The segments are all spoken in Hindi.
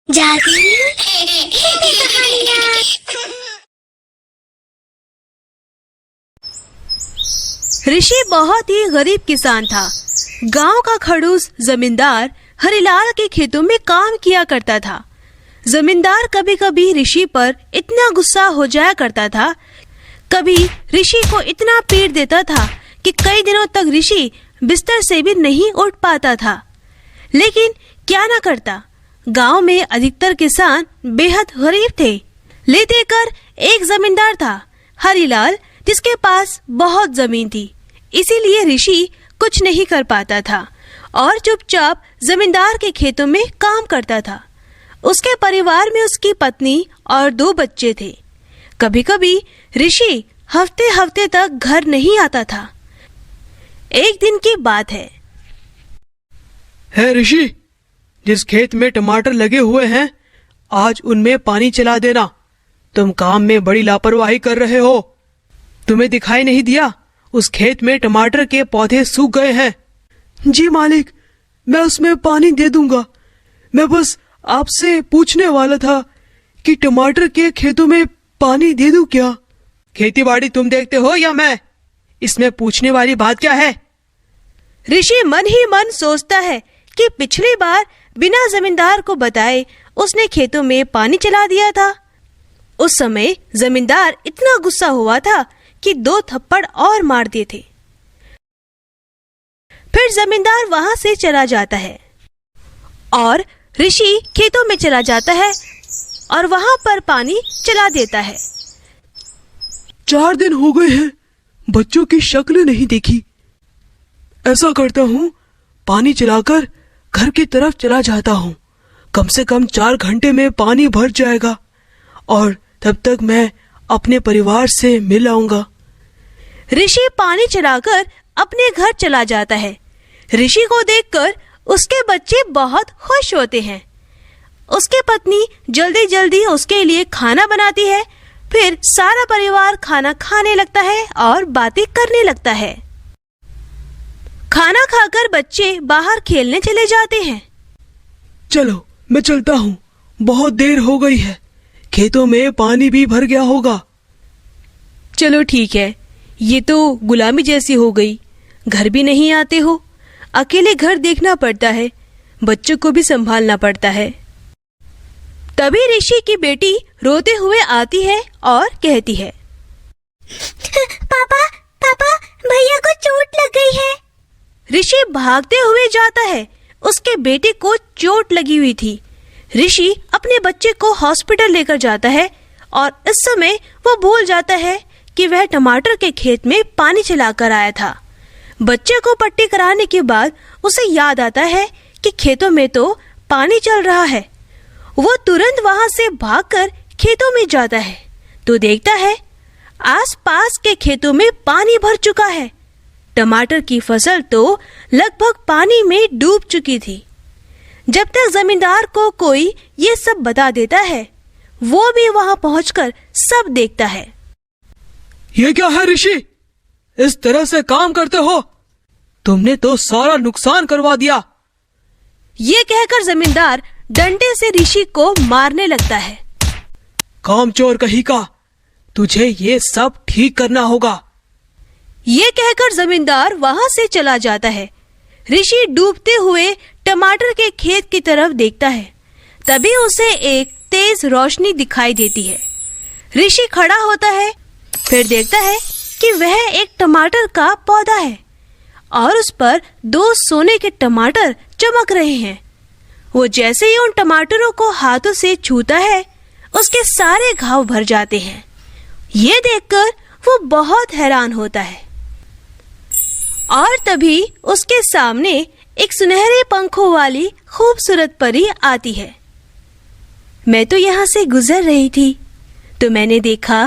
जादू ऋषि बहुत ही गरीब किसान था। गांव का खड़ूस जमींदार हरिलाल के खेतों में काम किया करता था। जमींदार कभी कभी ऋषि पर इतना गुस्सा हो जाया करता था, कभी ऋषि को इतना पीट देता था कि कई दिनों तक ऋषि बिस्तर से भी नहीं उठ पाता था। लेकिन क्या न करता, गांव में अधिकतर किसान बेहद गरीब थे। ले देकर एक जमींदार था, हरिलाल, जिसके पास बहुत जमीन थी। इसीलिए ऋषि कुछ नहीं कर पाता था और चुपचाप जमींदार के खेतों में काम करता था। उसके परिवार में उसकी पत्नी और 2 बच्चे थे। कभी कभी ऋषि हफ्ते हफ्ते तक घर नहीं आता था। एक दिन की बात है ऋषि, जिस खेत में टमाटर लगे हुए हैं, आज उनमें पानी चला देना। तुम काम में बड़ी लापरवाही कर रहे हो। तुम्हें दिखाई नहीं दिया? उस खेत में टमाटर के पौधे सूख गए हैं। जी मालिक, मैं उसमें पानी दे दूंगा। मैं बस आपसे पूछने वाला था कि टमाटर के खेतों में पानी दे दूं क्या? खेती बाड़ी तुम देखते हो या मैं? इसमें पूछने वाली बात क्या है? ऋषि मन ही मन सोचता है कि पिछली बार बिना जमींदार को बताए उसने खेतों में पानी चला दिया था। उस समय जमींदार इतना गुस्सा हुआ था कि 2 थप्पड़ और मार दिए थे। फिर जमींदार वहां से चला जाता है और ऋषि खेतों में चला जाता है और वहां पर पानी चला देता है। 4 दिन हो गए हैं, बच्चों की शक्ल नहीं देखी। ऐसा करता हूँ, पानी चलाकर घर की तरफ चला जाता हूँ। कम से कम 4 घंटे में पानी भर जाएगा और तब तक मैं अपने परिवार से मिल आऊंगा। ऋषि पानी चलाकर अपने घर चला जाता है। ऋषि को देखकर उसके बच्चे बहुत खुश होते हैं। उसकी पत्नी जल्दी जल्दी उसके लिए खाना बनाती है। फिर सारा परिवार खाना खाने लगता है और बातें करने लगता है। खाना खाकर बच्चे बाहर खेलने चले जाते हैं। चलो, मैं चलता हूँ, बहुत देर हो गई है। खेतों में पानी भी भर गया होगा। चलो ठीक है, ये तो गुलामी जैसी हो गई। घर भी नहीं आते हो, अकेले घर देखना पड़ता है, बच्चों को भी संभालना पड़ता है। तभी ऋषि की बेटी रोते हुए आती है और कहती है, पापा पापा, भैया को चोट लग गई है। ऋषि भागते हुए जाता है। उसके बेटे को चोट लगी हुई थी। ऋषि अपने बच्चे को हॉस्पिटल लेकर जाता है और इस समय वो भूल जाता है कि वह टमाटर के खेत में पानी चलाकर आया था। बच्चे को पट्टी कराने के बाद उसे याद आता है कि खेतों में तो पानी चल रहा है। वो तुरंत वहां से भागकर खेतों में जाता है तो देखता है आसपास के खेतों में पानी भर चुका है। टमाटर की फसल तो लगभग पानी में डूब चुकी थी। जब तक जमींदार को कोई ये सब बता देता है, वो भी वहां पहुंचकर सब देखता है। ये क्या है ऋषि? इस तरह से काम करते हो? तुमने तो सारा नुकसान करवा दिया। ये कहकर जमींदार डंडे से ऋषि को मारने लगता है। कामचोर कहीं का, तुझे ये सब ठीक करना होगा। ये कहकर जमींदार वहां से चला जाता है। ऋषि डूबते हुए टमाटर के खेत की तरफ देखता है। तभी उसे एक तेज रोशनी दिखाई देती है। ऋषि खड़ा होता है, फिर देखता है कि वह एक टमाटर का पौधा है और उस पर 2 सोने के टमाटर चमक रहे हैं। वो जैसे ही उन टमाटरों को हाथों से छूता है, उसके सारे घाव भर जाते हैं। ये देखकर वो बहुत हैरान होता है और तभी उसके सामने एक सुनहरे पंखों वाली खूबसूरत परी आती है। मैं तो यहाँ से गुजर रही थी तो मैंने देखा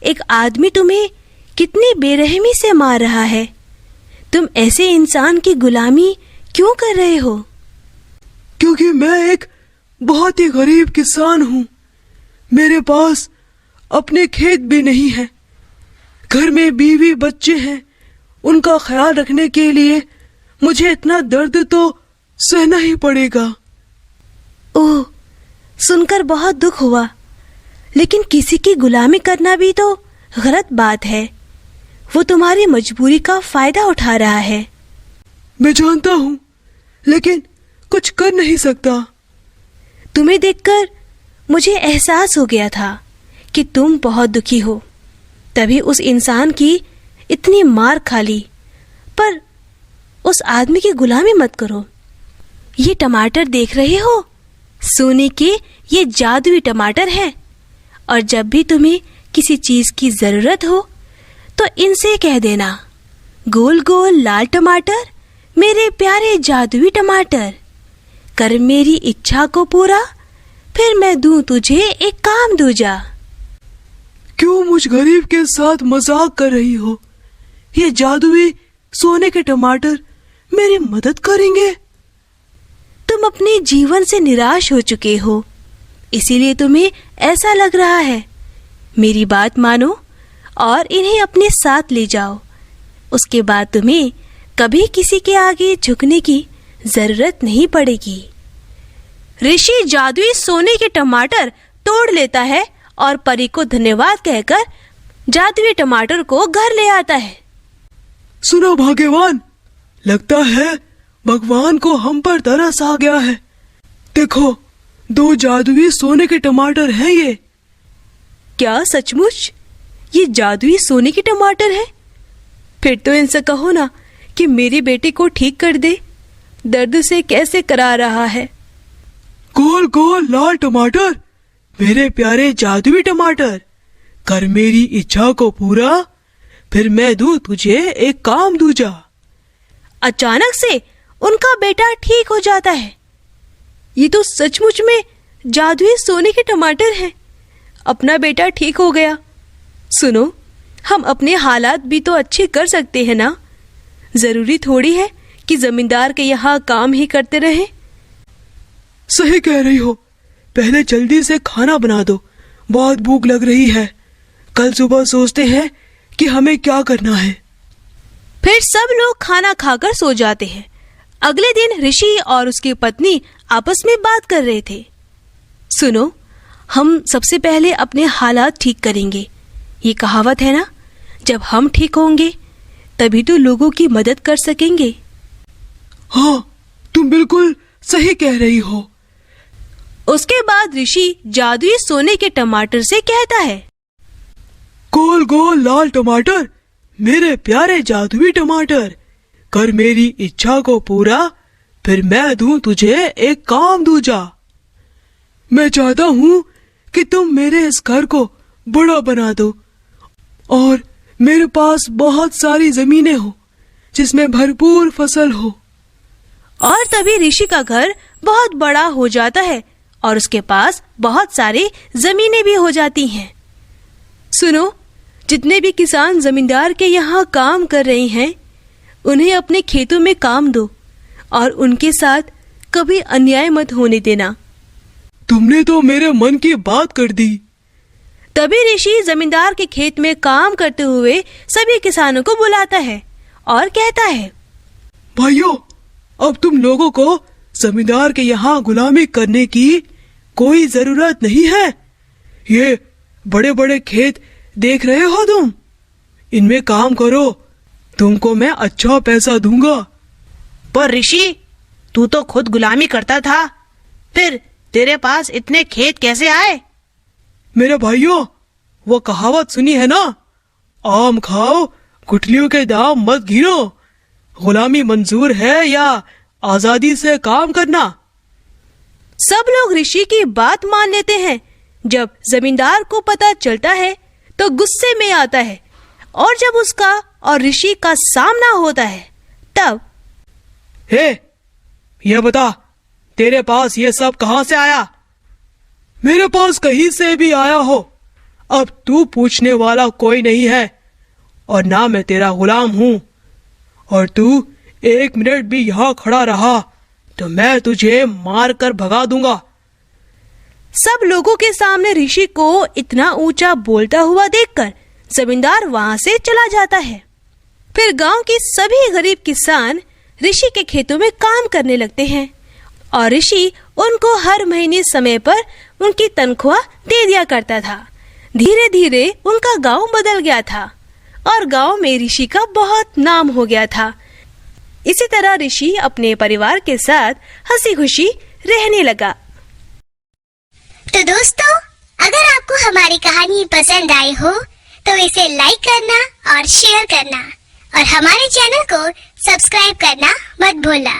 एक आदमी तुम्हें कितनी बेरहमी से मार रहा है। तुम ऐसे इंसान की गुलामी क्यों कर रहे हो? क्योंकि मैं एक बहुत ही गरीब किसान हूँ। मेरे पास अपने खेत भी नहीं है। घर में बीवी बच्चे हैं। उनका ख्याल रखने के लिए मुझे इतना दर्द तो सहना ही पड़ेगा। ओह, सुनकर बहुत दुख हुआ, लेकिन किसी की गुलामी करना भी तो गलत बात है। वो तुम्हारी मजबूरी का फायदा उठा रहा है। मैं जानता हूँ, लेकिन कुछ कर नहीं सकता। तुम्हें देखकर मुझे एहसास हो गया था कि तुम बहुत दुखी हो, तभी उस इंसान की इतनी मार खा ली। पर उस आदमी की गुलामी मत करो। ये टमाटर देख रहे हो? सोने के ये जादुई टमाटर हैं, और जब भी तुम्हें किसी चीज की जरूरत हो तो इनसे कह देना, गोल गोल लाल टमाटर, मेरे प्यारे जादुई टमाटर, कर मेरी इच्छा को पूरा, फिर मैं दूं तुझे एक काम दूजा। क्यों मुझ गरीब के साथ मजाक कर रही हो? ये जादुई सोने के टमाटर मेरी मदद करेंगे। तुम अपने जीवन से निराश हो चुके हो, इसीलिए तुम्हें ऐसा लग रहा है। मेरी बात मानो और इन्हें अपने साथ ले जाओ। उसके बाद तुम्हें कभी किसी के आगे झुकने की जरूरत नहीं पड़ेगी। ऋषि जादुई सोने के टमाटर तोड़ लेता है और परी को धन्यवाद कहकर जादुई टमाटर को घर ले आता है। सुनो भाग्यवान, लगता है भगवान को हम पर तरस आ गया है। देखो, 2 जादुई सोने के टमाटर हैं ये। क्या सचमुच ये जादुई सोने के टमाटर हैं? फिर तो इनसे कहो ना कि मेरी बेटी को ठीक कर दे, दर्द से कैसे करा रहा है। गोल गोल लाल टमाटर, मेरे प्यारे जादुई टमाटर, कर मेरी इच्छा को पूरा, फिर मैं दूं तुझे एक काम दूजा। अचानक से उनका बेटा ठीक हो जाता है। ये तो सचमुच में जादुई सोने के टमाटर हैं। अपना बेटा ठीक हो गया। सुनो, हम अपने हालात भी तो अच्छे कर सकते हैं ना। जरूरी थोड़ी है कि जमींदार के यहाँ काम ही करते रहें। सही कह रही हो। पहले जल्दी से खाना बना दो, बहुत भूख लग रही है। कल सुबह सोचते हैं कि हमें क्या करना है। फिर सब लोग खाना खाकर सो जाते हैं। अगले दिन ऋषि और उसकी पत्नी आपस में बात कर रहे थे। सुनो, हम सबसे पहले अपने हालात ठीक करेंगे। ये कहावत है ना, जब हम ठीक होंगे तभी तो लोगों की मदद कर सकेंगे। हाँ, तुम बिल्कुल सही कह रही हो। उसके बाद ऋषि जादुई सोने के टमाटर से कहता है, गोल गोल लाल टमाटर, मेरे प्यारे जादुई टमाटर, कर मेरी इच्छा को पूरा, फिर मैं दूं तुझे एक काम दूजा। मैं चाहता हूँ कि तुम मेरे इस घर को बड़ा बना दो और मेरे पास बहुत सारी जमीनें हो जिसमें भरपूर फसल हो। और तभी ऋषि का घर बहुत बड़ा हो जाता है और उसके पास बहुत सारी जमीनें भी हो जाती हैं। सुनो, जितने भी किसान जमींदार के यहाँ काम कर रहे हैं, उन्हें अपने खेतों में काम दो और उनके साथ कभी अन्याय मत होने देना। तुमने तो मेरे मन की बात कर दी। तभी ऋषि जमींदार के खेत में काम करते हुए सभी किसानों को बुलाता है और कहता है, भाइयों, अब तुम लोगों को जमींदार के यहाँ गुलामी करने की कोई जरूरत नहीं है। ये बड़े बड़े खेत देख रहे हो तुम, इनमें काम करो, तुमको मैं अच्छा पैसा दूंगा। पर ऋषि, तू तो खुद गुलामी करता था, फिर तेरे पास इतने खेत कैसे आए? मेरे भाइयों, वो कहावत सुनी है ना, आम खाओ गुठलियों के दाम मत गिनो। गुलामी मंजूर है या आजादी से काम करना? सब लोग ऋषि की बात मान लेते हैं। जब जमींदार को पता चलता है तो गुस्से में आता है, और जब उसका और ऋषि का सामना होता है तब, हे, ये बता, तेरे पास ये सब कहां से आया? मेरे पास कहीं से भी आया हो। अब तू पूछने वाला कोई नहीं है और ना मैं तेरा गुलाम हूं। और तू 1 मिनट भी यहाँ खड़ा रहा तो मैं तुझे मार कर भगा दूंगा। सब लोगों के सामने ऋषि को इतना ऊंचा बोलता हुआ देखकर जमींदार वहां से चला जाता है। फिर गांव के सभी गरीब किसान ऋषि के खेतों में काम करने लगते हैं और ऋषि उनको हर महीने समय पर उनकी तनख्वाह दे दिया करता था। धीरे धीरे उनका गांव बदल गया था और गांव में ऋषि का बहुत नाम हो गया था। इसी तरह ऋषि अपने परिवार के साथ हंसी खुशी रहने लगा। तो दोस्तों, अगर आपको हमारी कहानी पसंद आई हो तो इसे लाइक करना और शेयर करना और हमारे चैनल को सब्सक्राइब करना मत भूलना।